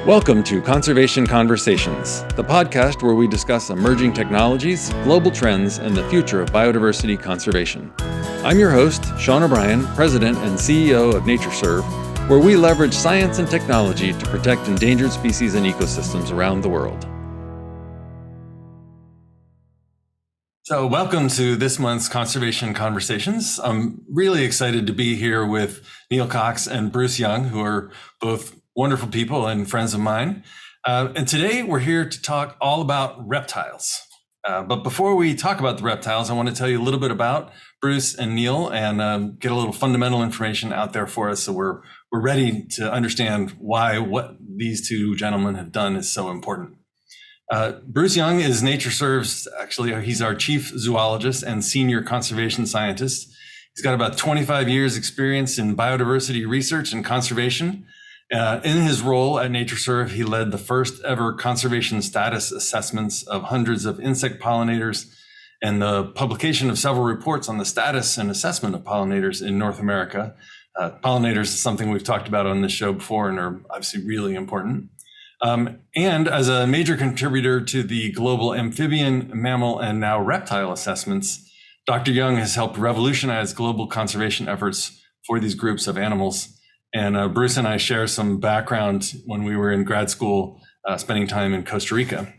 Welcome to Conservation Conversations, the podcast where we discuss emerging technologies, global trends, and the future of biodiversity conservation. I'm your host, Sean O'Brien, President and CEO of NatureServe, where we leverage science and technology to protect endangered species and ecosystems around the world. So welcome to this month's Conservation Conversations. I'm really excited to be here with Neil Cox and Bruce Young, who are both wonderful people and friends of mine. And today we're here to talk all about reptiles. But before we talk about the reptiles, I want to tell you a little bit about Bruce and Neil and get a little fundamental information out there for us so we're ready to understand why what these two gentlemen have done is so important. Bruce Young is NatureServe's, he's our chief zoologist and senior conservation scientist. He's got about 25 years experience in biodiversity research and conservation. In his role at NatureServe, he led the first ever conservation status assessments of hundreds of insect pollinators and the publication of several reports on the status and assessment of pollinators in North America. Pollinators is something we've talked about on this show before and are obviously really important. And as a major contributor to the global amphibian, mammal, and now reptile assessments, Dr. Young has helped revolutionize global conservation efforts for these groups of animals. And Bruce and I share some background when we were in grad school, spending time in Costa Rica.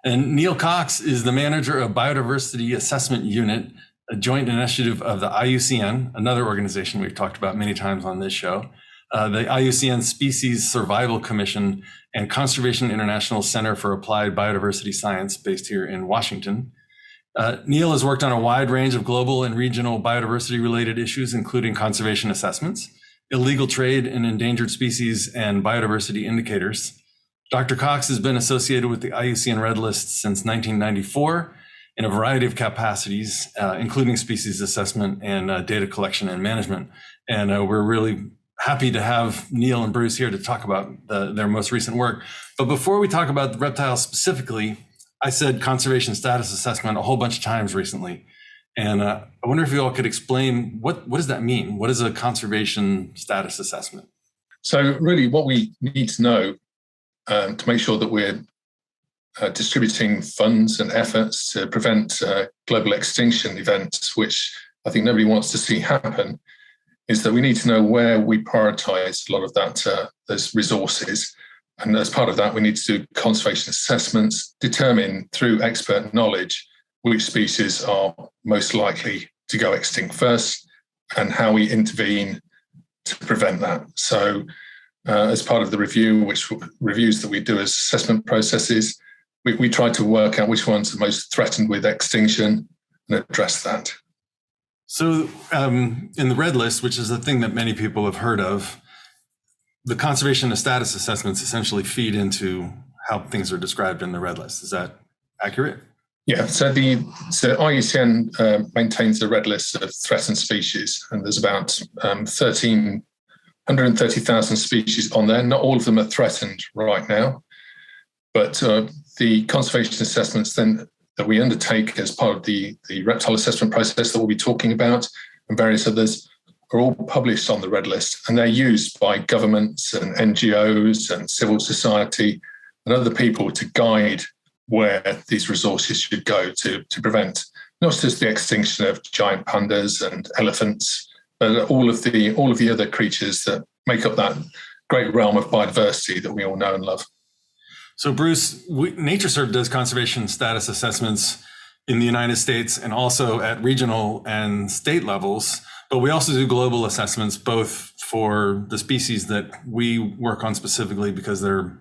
And Neil Cox is the manager of Biodiversity Assessment Unit, a joint initiative of the IUCN, another organization we've talked about many times on this show, the IUCN Species Survival Commission, and Conservation International Center for Applied Biodiversity Science based here in Washington. Neil has worked on a wide range of global and regional biodiversity-related issues, including conservation assessments, illegal trade in endangered species, and biodiversity indicators. Dr. Cox has been associated with the IUCN Red List since 1994 in a variety of capacities, including species assessment and data collection and management. And we're really happy to have Neil and Bruce here to talk about their most recent work. But before we talk about the reptiles specifically, I said conservation status assessment a whole bunch of times recently. And I wonder if you all could explain what does that mean? What is a conservation status assessment? So really what we need to know to make sure that we're distributing funds and efforts to prevent global extinction events, which I think nobody wants to see happen, is that we need to know where we prioritize a lot of that those resources. And as part of that, we need to do conservation assessments, determine through expert knowledge which species are most likely to go extinct first and how we intervene to prevent that. So as part of the reviews that we do as assessment processes, we try to work out which ones are most threatened with extinction and address that. So in the Red List, which is a thing that many people have heard of, the conservation and status assessments essentially feed into how things are described in the Red List. Is that accurate? Yeah, so IUCN maintains a red list of threatened species, and there's about 130,000 species on there. Not all of them are threatened right now, but the conservation assessments then that we undertake as part of the reptile assessment process that we'll be talking about and various others are all published on the Red List, and they're used by governments and NGOs and civil society and other people to guide where these resources should go to prevent not just the extinction of giant pandas and elephants, but all of the other creatures that make up that great realm of biodiversity that we all know and love. So Bruce, NatureServe does conservation status assessments in the United States and also at regional and state levels. But we also do global assessments, both for the species that we work on specifically because they're,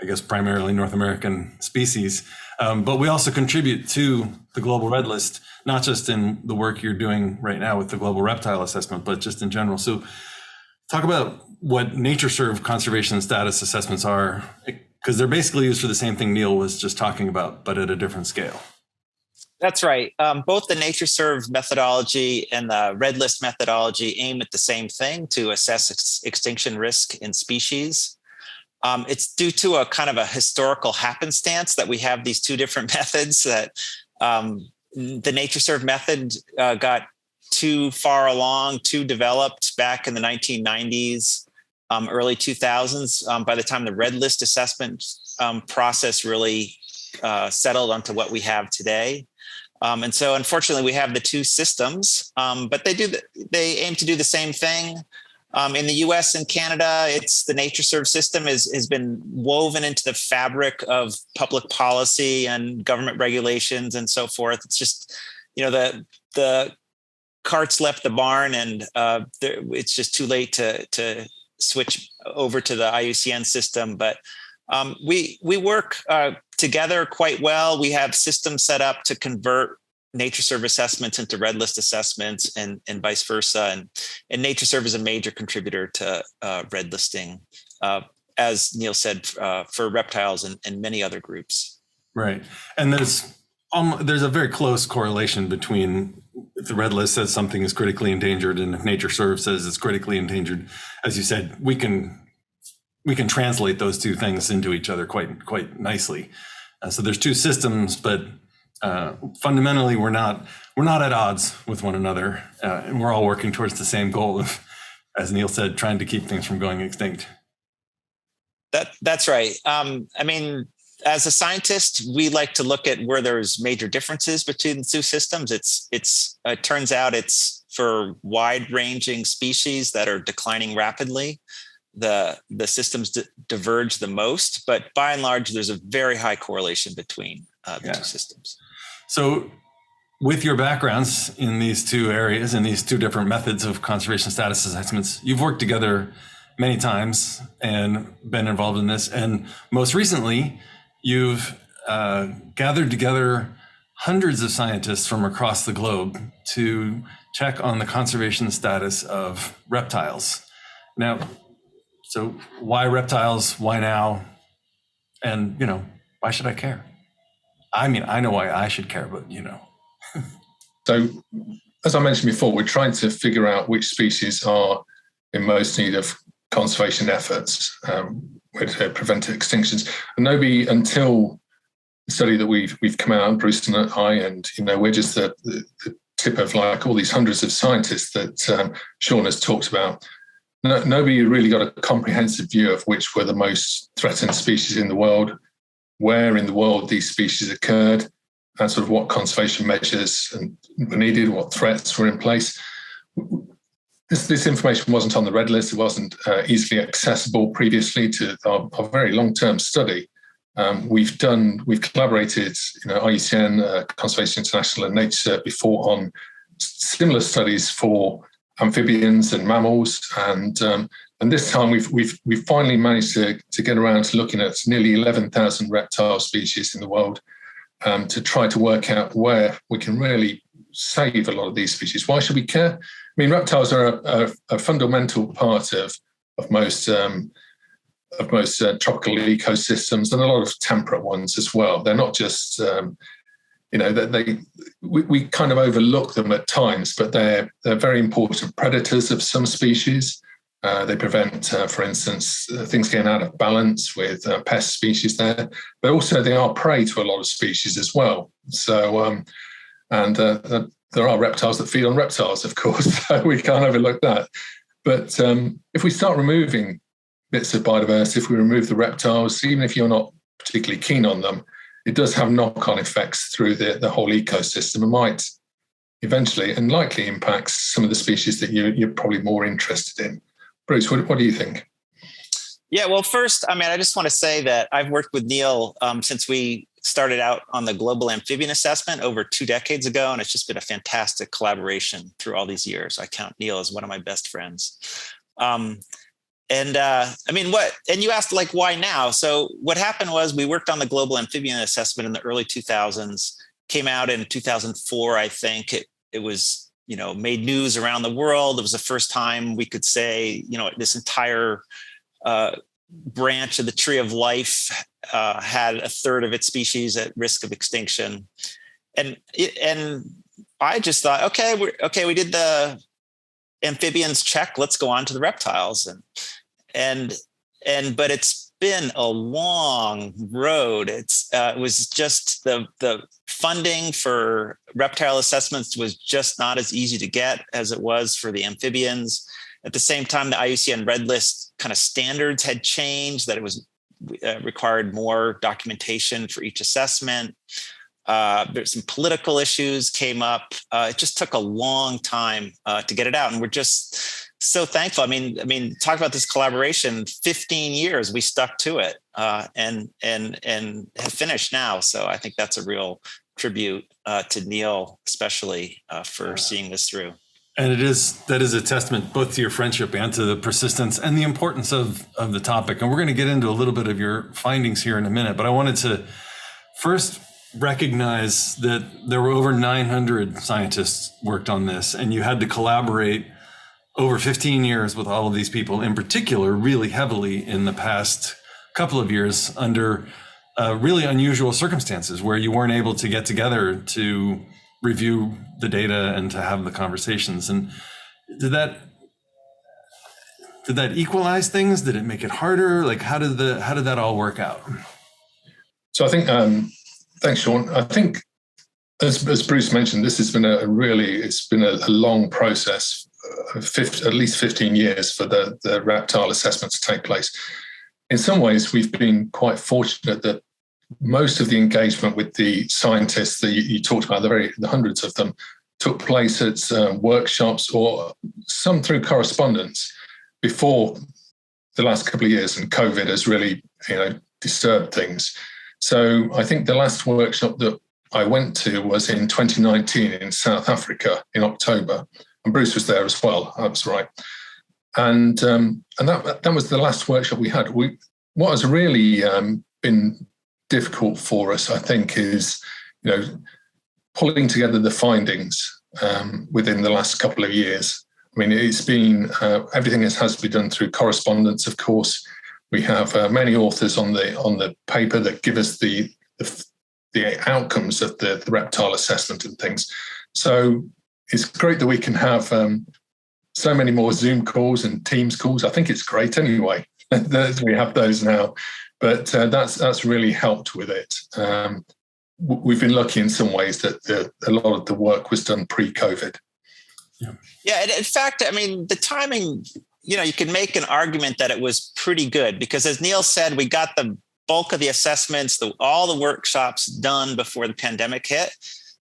I guess, primarily North American species. But we also contribute to the Global Red List, not just in the work you're doing right now with the Global Reptile Assessment, but just in general. So talk about what NatureServe conservation status assessments are, because they're basically used for the same thing Neil was just talking about, but at a different scale. That's right. Both the NatureServe methodology and the Red List methodology aim at the same thing, to assess extinction risk in species. It's due to a kind of a historical happenstance that we have these two different methods. That the NatureServe method got too far along, too developed back in the 1990s. early 2000s, by the time the red list assessment process really settled onto what we have today. And so unfortunately we have the two systems, but they aim to do the same thing. In the US and Canada, it's the NatureServe system has been woven into the fabric of public policy and government regulations and so forth. It's just, the cart's left the barn, and it's just too late to switch over to the IUCN system. But we work together quite well. We have systems set up to convert NatureServe assessments into red list assessments and vice versa. And NatureServe is a major contributor to red listing, as Neil said, for reptiles and many other groups. Right. And there's a very close correlation between if the red list says something is critically endangered and if NatureServe says it's critically endangered. As you said, we can translate those two things into each other quite nicely. So there's two systems, but fundamentally, we're not at odds with one another, and we're all working towards the same goal of, as Neil said, trying to keep things from going extinct. That's right. As a scientist, we like to look at where there's major differences between the two systems. It turns out it's for wide-ranging species that are declining rapidly. The systems diverge the most, but by and large, there's a very high correlation between the two systems. So with your backgrounds in these two areas, in these two different methods of conservation status assessments, you've worked together many times and been involved in this. And most recently, you've gathered together hundreds of scientists from across the globe to check on the conservation status of reptiles. Now, so why reptiles? Why now? And, why should I care? I mean, I know why I should care, but So, as I mentioned before, we're trying to figure out which species are in most need of conservation efforts with preventive extinctions. And nobody, until the study that we've come out, Bruce and I, and we're just the tip of like all these hundreds of scientists that Sean has talked about. Nobody really got a comprehensive view of which were the most threatened species in the world, where in the world these species occurred, and sort of what conservation measures were needed, what threats were in place. This information wasn't on the red list. It wasn't easily accessible previously to our very long-term study. We've collaborated, IUCN, Conservation International, and NatureServe before on similar studies for amphibians and mammals, and this time we've finally managed to get around to looking at nearly 11,000 reptile species in the world to try to work out where we can really save a lot of these species. Why should we care? I mean, reptiles are a fundamental part of most tropical ecosystems and a lot of temperate ones as well. They're not just we kind of overlook them at times, but they're very important predators of some species. They prevent, for instance, things getting out of balance with pest species there, but also they are prey to a lot of species as well. So, there are reptiles that feed on reptiles, of course, so we can't overlook that. But if we start removing bits of biodiversity, if we remove the reptiles, even if you're not particularly keen on them, it does have knock-on effects through the whole ecosystem and might eventually and likely impact some of the species that you're probably more interested in. Bruce, what do you think? Yeah, well, first, I just want to say that I've worked with Neil since we started out on the global amphibian assessment over 2 decades ago, and it's just been a fantastic collaboration through all these years. I count Neil as one of my best friends. And you asked why now? So what happened was we worked on the global amphibian assessment in the early 2000s, came out in 2004, I think. It was, made news around the world. It was the first time we could say, this entire branch of the tree of life had a third of its species at risk of extinction. And I just thought, we did the amphibians check, let's go on to the reptiles. But it's been a long road. It was just the funding for reptile assessments was just not as easy to get as it was for the amphibians. At the same time, the IUCN Red List kind of standards had changed, that it was required more documentation for each assessment. There's some political issues came up. It just took a long time to get it out, and we're just so thankful. I mean, talk about this collaboration. 15 years we stuck to it, and have finished now. So I think that's a real tribute to Neil, especially for seeing this through. And that is a testament both to your friendship and to the persistence and the importance of the topic. And we're going to get into a little bit of your findings here in a minute, but I wanted to first recognize that there were over 900 scientists worked on this, and you had to collaborate over 15 years with all of these people, in particular, really heavily in the past couple of years under really unusual circumstances where you weren't able to get together to review the data and to have the conversations. And did that equalize things? Did it make it harder? Like, how did that all work out? So I think, thanks, Sean. I think, as Bruce mentioned, this has been a long process, at least 15 years for the reptile assessment to take place. In some ways, we've been quite fortunate that most of the engagement with the scientists that you talked about, the hundreds of them, took place at workshops or some through correspondence before the last couple of years, and COVID has really, disturbed things. So I think the last workshop that I went to was in 2019 in South Africa in October, and Bruce was there as well. That's right. And that was the last workshop we had. What has really been difficult for us, I think, is pulling together the findings within the last couple of years. I mean, it's been everything has been done through correspondence. Of course, we have many authors on the paper that give us the outcomes of the reptile assessment and things. So it's great that we can have so many more Zoom calls and Teams calls. I think it's great anyway that we have those now. But that's really helped with it. We've been lucky in some ways that a lot of the work was done pre-COVID. Yeah, and in fact, I mean, the timing, you can make an argument that it was pretty good because, as Neil said, we got the bulk of the assessments, all the workshops done before the pandemic hit.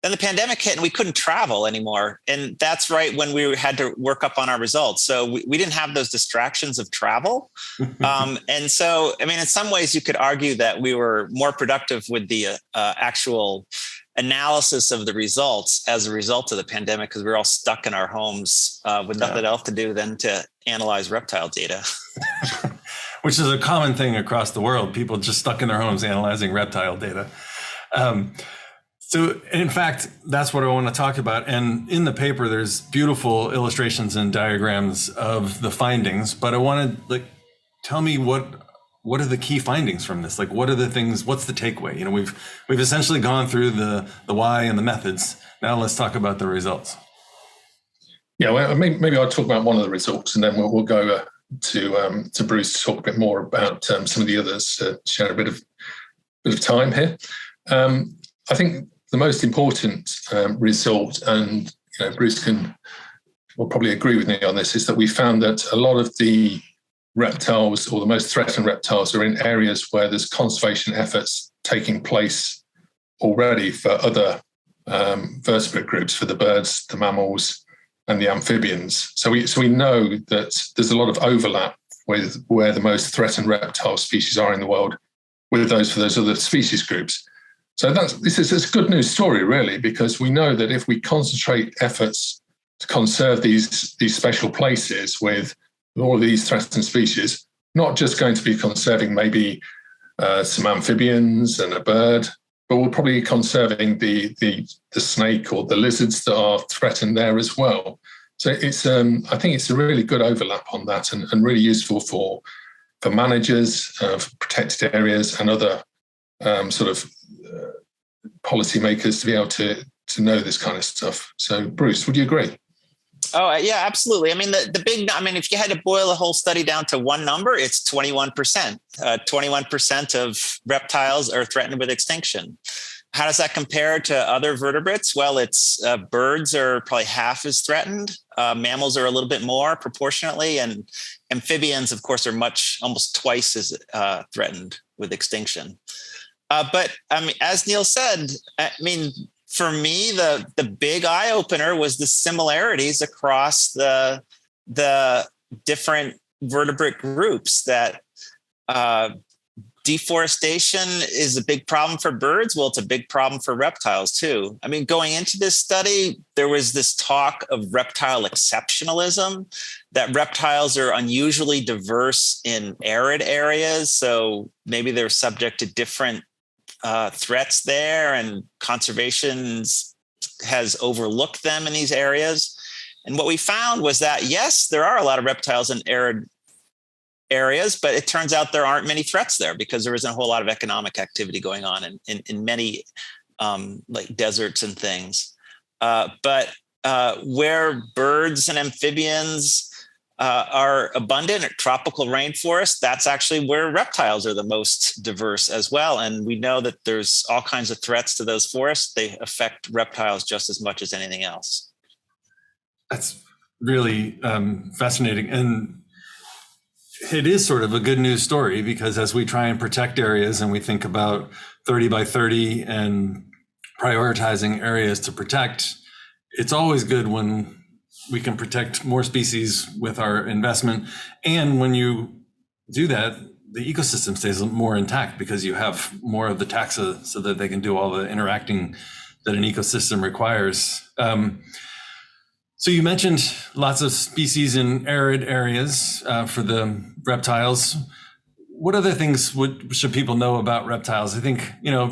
Then the pandemic hit and we couldn't travel anymore. And that's right when we had to work up on our results. So we didn't have those distractions of travel. And so, I mean, in some ways you could argue that we were more productive with the actual analysis of the results as a result of the pandemic because we were all stuck in our homes with nothing else to do than to analyze reptile data. Which is a common thing across the world. People just stuck in their homes analyzing reptile data. So in fact, that's what I want to talk about. And in the paper, there's beautiful illustrations and diagrams of the findings, but I wanted, tell me what are the key findings from this? What are the things, what's the takeaway? We've essentially gone through the why and the methods. Now let's talk about the results. Yeah, well, maybe I'll talk about one of the results and then we'll go to Bruce to talk a bit more about some of the others, share a bit of time here. I think the most important result, and Bruce will probably agree with me on this, is that we found that a lot of the reptiles, or the most threatened reptiles, are in areas where there's conservation efforts taking place already for other vertebrate groups, for the birds, the mammals, and the amphibians. So we know that there's a lot of overlap with where the most threatened reptile species are in the world with those for those other species groups. So this is a good news story, really, because we know that if we concentrate efforts to conserve these special places with all of these threatened species, not just going to be conserving maybe some amphibians and a bird, but we're probably conserving the snake or the lizards that are threatened there as well. So I think it's a really good overlap on that and really useful for managers, for protected areas and other policymakers to be able to know this kind of stuff. So, Bruce, would you agree? Oh, yeah, absolutely. I mean, if you had to boil the whole study down to one number, it's 21%. 21% of reptiles are threatened with extinction. How does that compare to other vertebrates? Well, it's birds are probably half as threatened. Mammals are a little bit more proportionately, and amphibians, of course, are almost twice as threatened with extinction. But I mean, as Neil said, I mean, for me, the big eye opener was the similarities across the different vertebrate groups. That deforestation is a big problem for birds. Well, it's a big problem for reptiles too. I mean, going into this study, there was this talk of reptile exceptionalism, that reptiles are unusually diverse in arid areas. So maybe they're subject to different threats there, and conservation has overlooked them in these areas. And what we found was that, yes, there are a lot of reptiles in arid areas, but it turns out there aren't many threats there because there isn't a whole lot of economic activity going on in many like deserts and things. But where birds and amphibians are abundant at tropical rainforests, that's actually where reptiles are the most diverse as well. And we know that there's all kinds of threats to those forests. They affect reptiles just as much as anything else. That's really fascinating. And it is sort of a good news story, because as we try and protect areas and we think about 30 by 30 and prioritizing areas to protect, it's always good when we can protect more species with our investment. And when you do that, the ecosystem stays more intact because you have more of the taxa so that they can do all the interacting that an ecosystem requires. So you mentioned lots of species in arid areas for the reptiles. What other things should people know about reptiles? I think,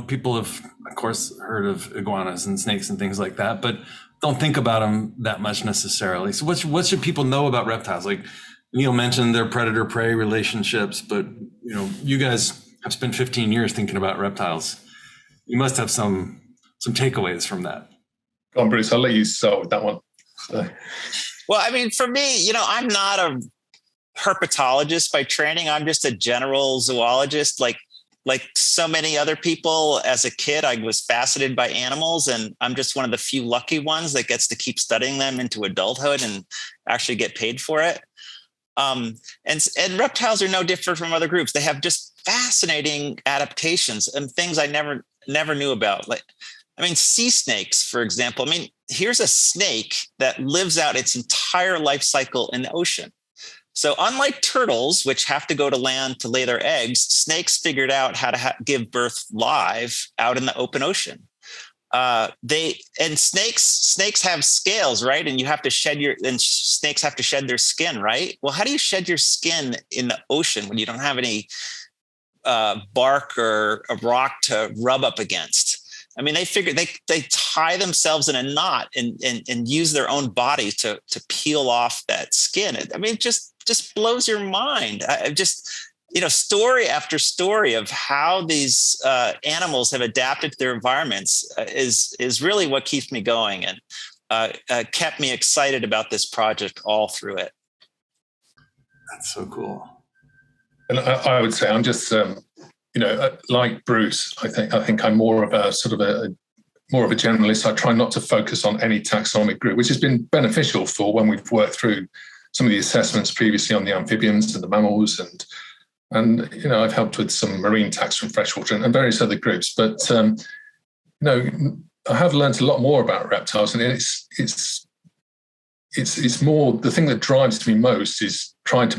people have, of course, heard of iguanas and snakes and things like that, but don't think about them that much necessarily. So what should people know about reptiles? Like Neil mentioned their predator-prey relationships, but you guys have spent 15 years thinking about reptiles. You must have some takeaways from that. Go on, Bruce, I'll let you start with that one. Well, I mean, for me, I'm not a herpetologist by training. I'm just a general zoologist. Like so many other people, as a kid, I was fascinated by animals, and I'm just one of the few lucky ones that gets to keep studying them into adulthood and actually get paid for it. And reptiles are no different from other groups. They have just fascinating adaptations and things I never knew about. Sea snakes, for example. Here's a snake that lives out its entire life cycle in the ocean. So unlike turtles, which have to go to land to lay their eggs, snakes figured out how to give birth live out in the open ocean. Snakes have scales, right? And snakes have to shed their skin, right? Well, how do you shed your skin in the ocean when you don't have any bark or a rock to rub up against? They figured they tie themselves in a knot and use their own body to peel off that skin. It just blows your mind. Story after story of how these animals have adapted to their environments is really what keeps me going and kept me excited about this project all through it. That's so cool. And I would say I'm just like Bruce, I think I'm more of a generalist. I try not to focus on any taxonomic group, which has been beneficial for when we've worked through some of the assessments previously on the amphibians and the mammals, and I've helped with some marine tax from freshwater and various other groups. But I have learned a lot more about reptiles, and it's more, the thing that drives me most is trying to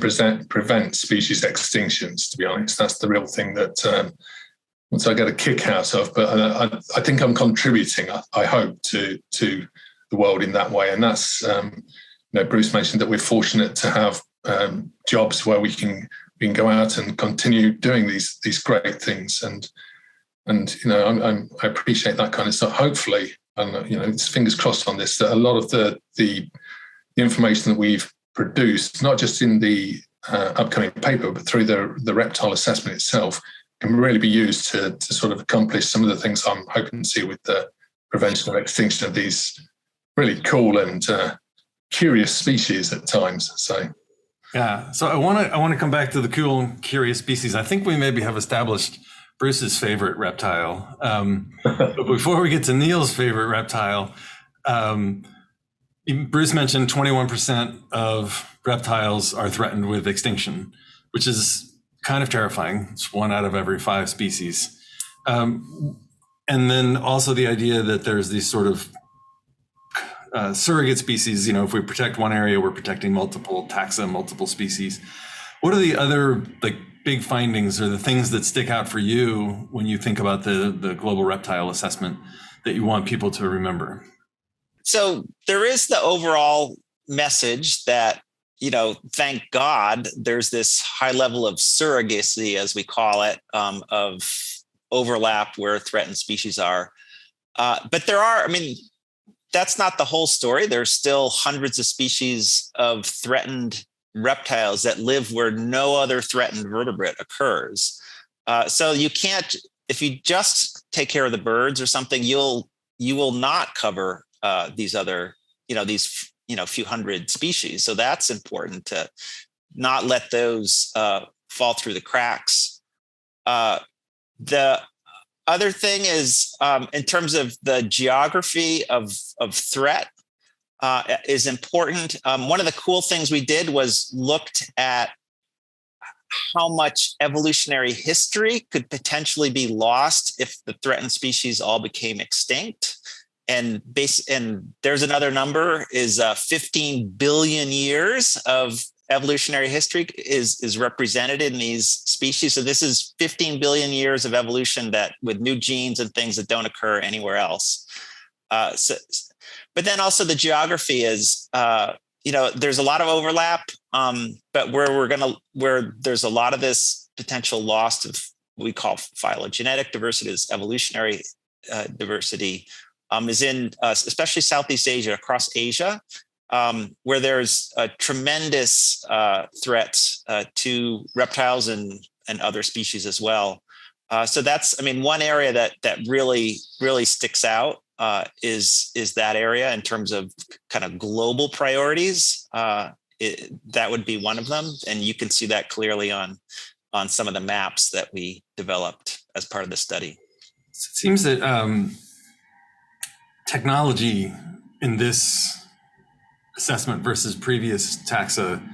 prevent species extinctions, to be honest. That's the real thing that once I get a kick out of, but I think I'm contributing, I hope, to the world in that way. And that's, Bruce mentioned that we're fortunate to have jobs where we can go out and continue doing these great things. And I appreciate that kind of stuff. Hopefully, and it's fingers crossed on this, that a lot of the information that we've produced, not just in the upcoming paper, but through the reptile assessment itself, can really be used to sort of accomplish some of the things I'm hoping to see with the prevention of extinction of these really cool and curious species at times. So I want to come back to the cool and curious species. I think we maybe have established Bruce's favorite reptile. But before we get to Neil's favorite reptile, Bruce mentioned 21% of reptiles are threatened with extinction, which is kind of terrifying. It's 1 out of every 5 species. And then also the idea that there's these sort of surrogate species. If we protect one area, we're protecting multiple taxa, multiple species. What are the other big findings or the things that stick out for you when you think about the global reptile assessment that you want people to remember? So there is the overall message that, thank God, there's this high level of surrogacy, as we call it, of overlap where threatened species are. But that's not the whole story. There's still hundreds of species of threatened reptiles that live where no other threatened vertebrate occurs. So you can't, if you just take care of the birds or something, you will not cover these other, few hundred species. So that's important to not let those fall through the cracks. The other thing is, in terms of the geography of threat, is important. One of the cool things we did was looked at how much evolutionary history could potentially be lost if the threatened species all became extinct. And there's another number, is 15 billion years of evolutionary history is represented in these species. So this is 15 billion years of evolution that with new genes and things that don't occur anywhere else. But then also the geography is, there's a lot of overlap, but where there's a lot of this potential loss of what we call phylogenetic diversity, is evolutionary diversity, is in especially Southeast Asia, across Asia, where there's tremendous threats to reptiles and other species as well. So that's, one area that really, really sticks out is that area in terms of kind of global priorities. That would be one of them. And you can see that clearly on some of the maps that we developed as part of the study. It seems that technology in this assessment versus previous taxa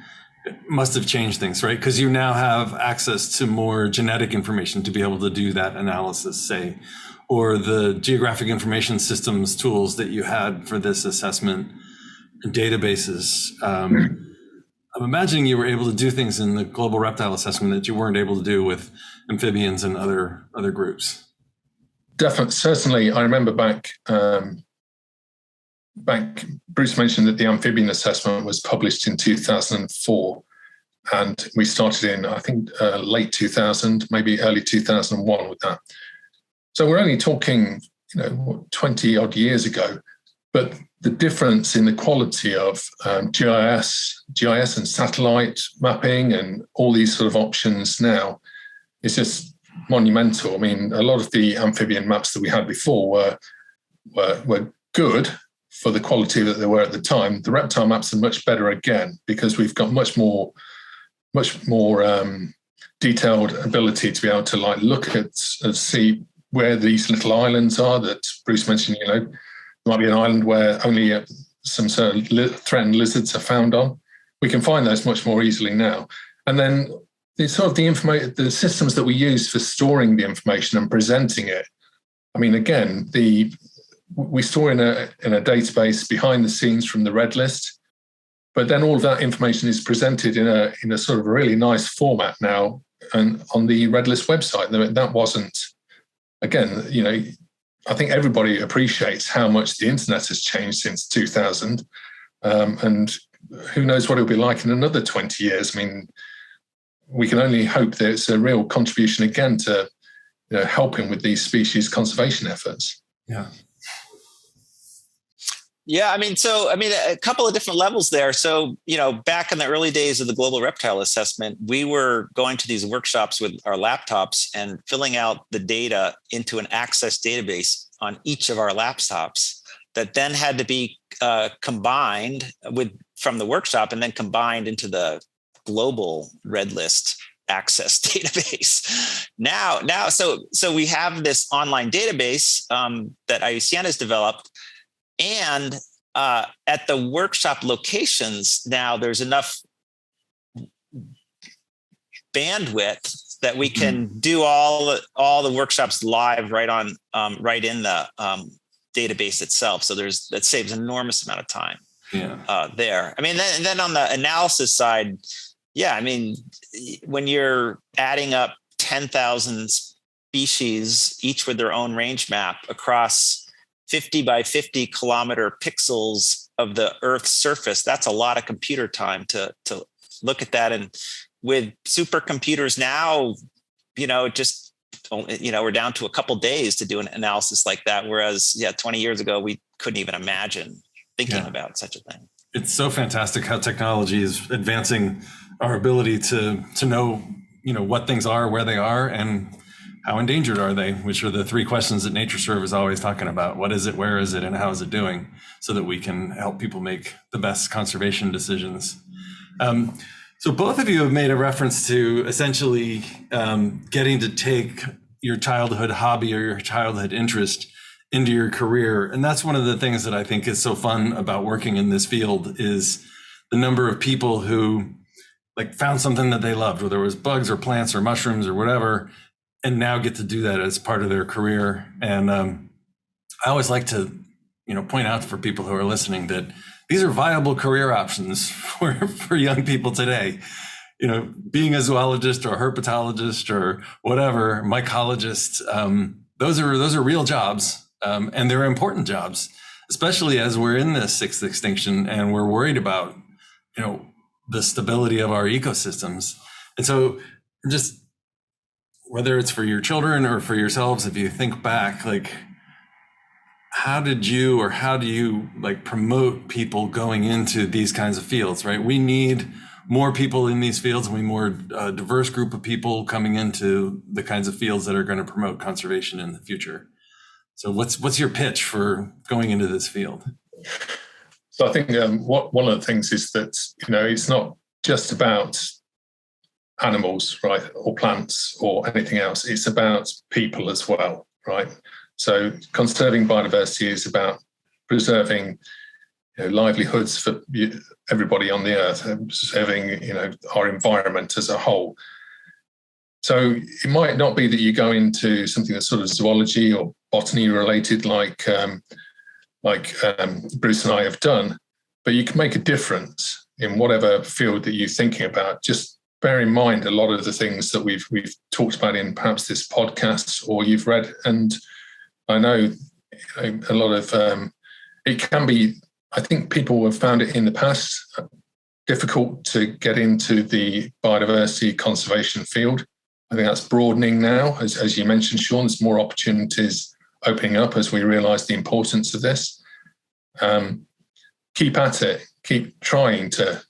must have changed things, right? Because you now have access to more genetic information to be able to do that analysis, say, or the geographic information systems tools that you had for this assessment and databases. I'm imagining you were able to do things in the global reptile assessment that you weren't able to do with amphibians and other groups. Definitely, certainly. I remember back, Bruce mentioned that the amphibian assessment was published in 2004, and we started in, I think, late 2000, maybe early 2001 with that. So we're only talking, 20 odd years ago, but the difference in the quality of GIS and satellite mapping and all these sort of options now is just monumental. A lot of the amphibian maps that we had before were good for the quality that they were at the time. The reptile maps are much better again because we've got much more detailed ability to be able to look at and see where these little islands are that Bruce mentioned. There might be an island where only some sort of threatened lizards are found on. We can find those much more easily now. And then the systems that we use for storing the information and presenting it. Again, we store in a database behind the scenes from the red list, but then all of that information is presented in a sort of really nice format now and on the red list website. That wasn't, again, I think everybody appreciates how much the internet has changed since 2000, and who knows what it'll be like in another 20 years. We can only hope that it's a real contribution again to helping with these species conservation efforts. Yeah. Yeah, a couple of different levels there. So, back in the early days of the global reptile assessment, we were going to these workshops with our laptops and filling out the data into an access database on each of our laptops that then had to be combined from the workshop and then combined into the global red list access database. Now, so we have this online database that IUCN has developed. And at the workshop locations now, there's enough bandwidth that we can do all the workshops live right in the database itself. So that saves an enormous amount of time there. I mean, then on the analysis side, I mean, when you're adding up 10,000 species, each with their own range map across 50 by 50 kilometer pixels of the Earth's surface, that's a lot of computer time to look at that. And with supercomputers now, we're down to a couple days to do an analysis like that. Whereas, 20 years ago, we couldn't even imagine thinking about such a thing. It's so fantastic how technology is advancing our ability to know, what things are, where they are, and how endangered are they, which are the three questions that NatureServe is always talking about. What is it, where is it, and how is it doing, so that we can help people make the best conservation decisions. So both of you have made a reference to essentially getting to take your childhood hobby or your childhood interest into your career. And that's one of the things that I think is so fun about working in this field, is the number of people who found something that they loved, whether it was bugs or plants or mushrooms or whatever, and now get to do that as part of their career. And I always like to, point out for people who are listening that these are viable career options for young people today. Being a zoologist or a herpetologist or whatever, mycologist, those are real jobs, and they're important jobs, especially as we're in this sixth extinction and we're worried about, the stability of our ecosystems. And so, just whether it's for your children or for yourselves, if you think back, how do you promote people going into these kinds of fields, right? We need more people in these fields, and we more diverse group of people coming into the kinds of fields that are going to promote conservation in the future. So what's your pitch for going into this field? So I think one of the things is that, it's not just about animals, right, or plants or anything else. It's about people as well, right? So conserving biodiversity is about preserving livelihoods for everybody on the earth, and preserving our environment as a whole. So it might not be that you go into something that's sort of zoology or botany related, like Bruce and I have done, but you can make a difference in whatever field that you're thinking about. Just bear in mind a lot of the things that we've talked about in perhaps this podcast or you've read. And I know a lot of it can be, I think people have found it in the past difficult to get into the biodiversity conservation field. I think that's broadening now. As you mentioned, Sean, there's more opportunities opening up as we realise the importance of this. Keep at it. Keep trying to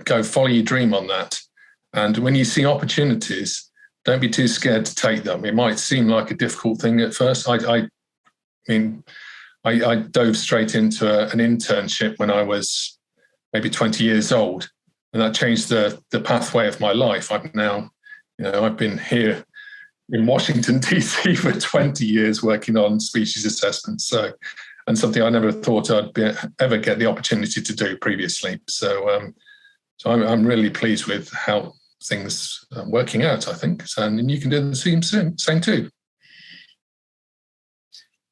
go follow your dream on that. And when you see opportunities, don't be too scared to take them. It might seem like a difficult thing at first. I dove straight into an internship when I was maybe 20 years old, and that changed the pathway of my life. I've now, I've been here in Washington, D.C. for 20 years working on species assessments. And something I never thought I'd ever get the opportunity to do previously. So I'm really pleased with how things are working out, I think. And you can do the same too.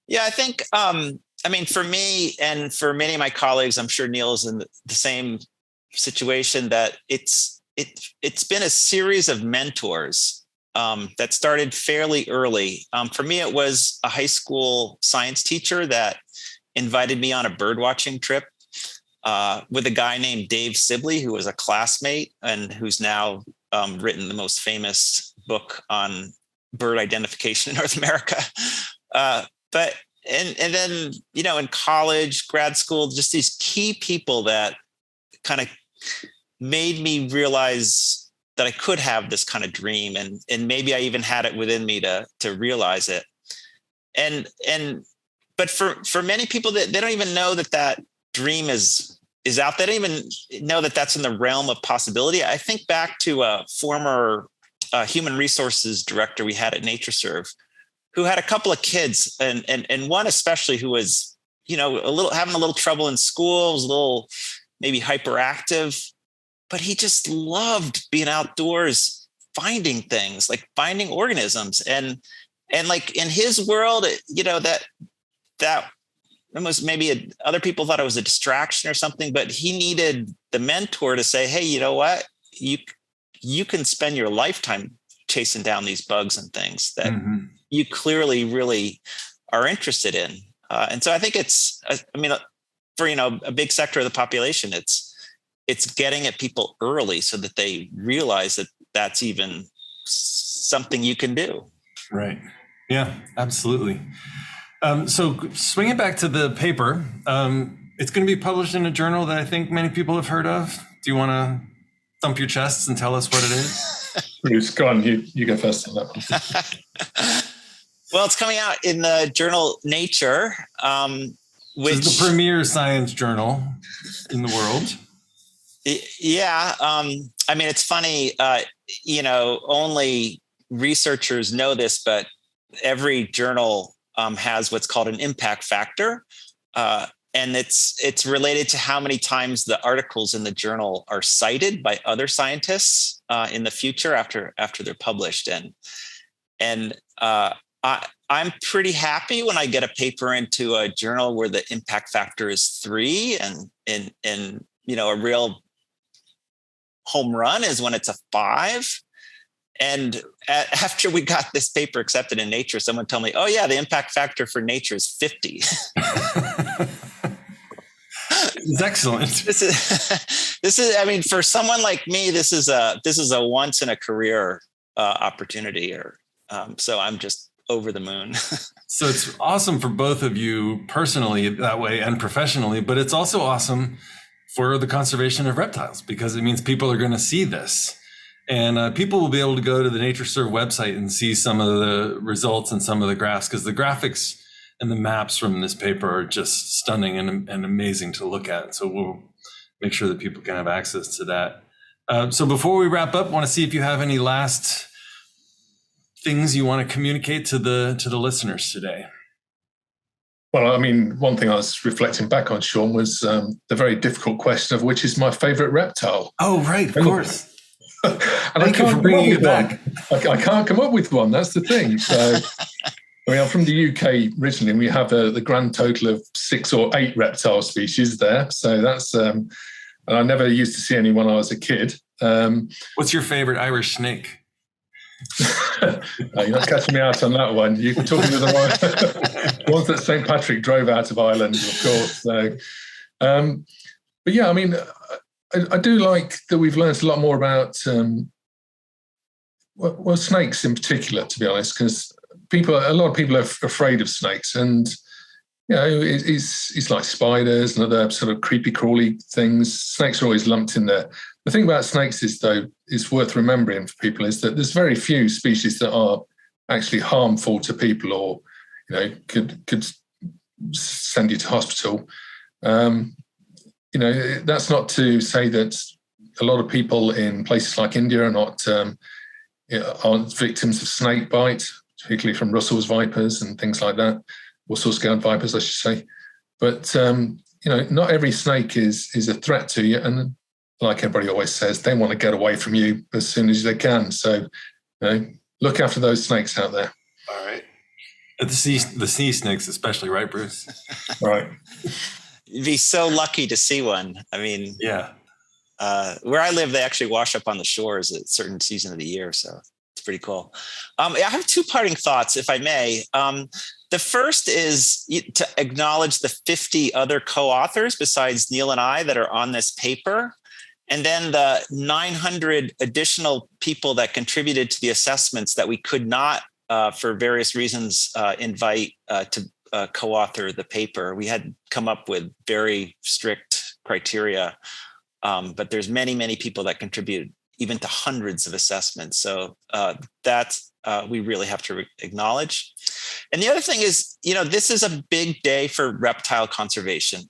Yeah, I think, for me and for many of my colleagues, I'm sure Neil is in the same situation, that it's been a series of mentors that started fairly early. For me, it was a high school science teacher that invited me on a bird watching trip with a guy named Dave Sibley, who was a classmate and who's now written the most famous book on bird identification in North America. But then, in college, grad school, just these key people that kind of made me realize that I could have this kind of dream, and maybe I even had it within me to realize it. But for many people, that they don't even know that dream is out. They don't even know that that's in the realm of possibility. I think back to a former human resources director we had at NatureServe, who had a couple of kids, and one especially who was, having a little trouble in school, was a little maybe hyperactive, but he just loved being outdoors, finding things, like finding organisms. And like in his world, that almost maybe other people thought it was a distraction or something, but he needed the mentor to say, hey, you know what? You can spend your lifetime chasing down these bugs and things that you clearly really are interested in. And so I think for, a big sector of the population, it's getting at people early so that they realize that that's even something you can do. Right. Yeah, absolutely. So swinging back to the paper, it's going to be published in a journal that I think many people have heard of. Do you want to thump your chests and tell us what it is? Bruce, go on. You go first on that one. Well, it's coming out in the journal Nature, which is the premier science journal in the world. Yeah. It's funny, only researchers know this, but every journal has what's called an impact factor. And it's related to how many times the articles in the journal are cited by other scientists in the future after they're published. And I'm pretty happy when I get a paper into a journal where the impact factor is 3, and a real home run is when it's a 5. And after we got this paper accepted in Nature, someone told me, "Oh yeah, the impact factor for Nature is 50." It's excellent. This is. For someone like me, this is a once in a career opportunity. So I'm just over the moon. So it's awesome for both of you personally that way and professionally, but it's also awesome for the conservation of reptiles because it means people are going to see this. And people will be able to go to the NatureServe website and see some of the results and some of the graphs, because the graphics and the maps from this paper are just stunning and amazing to look at. So we'll make sure that people can have access to that. So before we wrap up, I want to see if you have any last things you want to communicate to the listeners today. Well, one thing I was reflecting back on, Sean, was the very difficult question of which is my favorite reptile. Oh, right, of course. And Thank you for bringing it back. I can't come up with one. That's the thing. So, I'm from the UK originally, and we have the grand total of 6 or 8 reptile species there. So that's, and I never used to see any when I was a kid. What's your favorite Irish snake? You're not catching me out on that one. You're talking to the ones that St. Patrick drove out of Ireland, of course. So, but yeah, I do like that we've learned a lot more about snakes in particular, to be honest, because a lot of people are afraid of snakes, and it's like spiders and other sort of creepy crawly things. Snakes are always lumped in there. The thing about snakes is worth remembering for people is that there's very few species that are actually harmful to people or could send you to hospital. That's not to say that a lot of people in places like India aren't victims of snake bite, particularly from Russell's vipers and things like that, or saw-scaled vipers, I should say. But not every snake is a threat to you, and like everybody always says, they want to get away from you as soon as they can. So, look after those snakes out there. All right. The sea snakes, especially, right, Bruce? Right. You'd be so lucky to see one. Yeah. Where I live, they actually wash up on the shores at a certain season of the year. So it's pretty cool. I have 2 parting thoughts, if I may. The first is to acknowledge the 50 other co-authors besides Neil and I that are on this paper. And then the 900 additional people that contributed to the assessments that we could not, for various reasons, invite to co-author the paper. We had come up with very strict criteria, but there's many, many people that contributed even to hundreds of assessments. So that's we really have to acknowledge. And the other thing is, this is a big day for reptile conservation.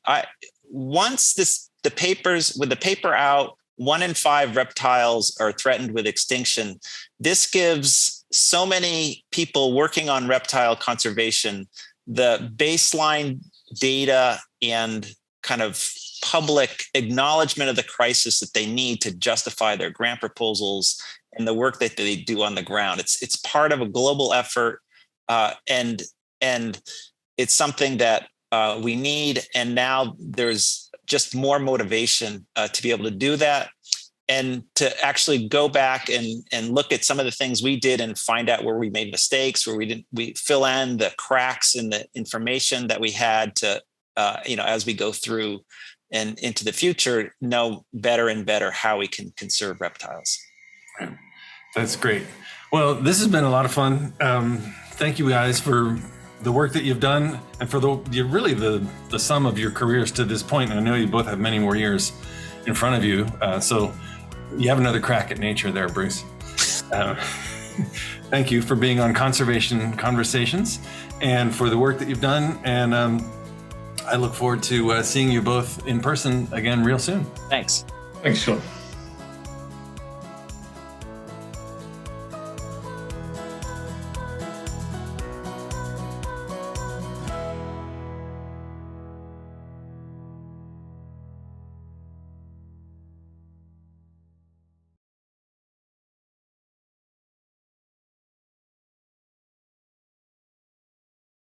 Once the paper out, 1 in 5 reptiles are threatened with extinction. This gives so many people working on reptile conservation the baseline data and kind of public acknowledgement of the crisis that they need to justify their grant proposals and the work that they do on the ground. It's part of a global effort, and it's something that we need. And now there's just more motivation to be able to do that, and to actually go back and look at some of the things we did and find out where we made mistakes, where we fill in the cracks in the information that we had to, as we go through and into the future, know better and better how we can conserve reptiles. That's great. Well, this has been a lot of fun. Thank you guys for the work that you've done and for the sum of your careers to this point. And I know you both have many more years in front of you. So you have another crack at nature there, Bruce. Thank you for being on Conservation Conversations and for the work that you've done. And I look forward to seeing you both in person again real soon. Thanks. Thanks, Sean.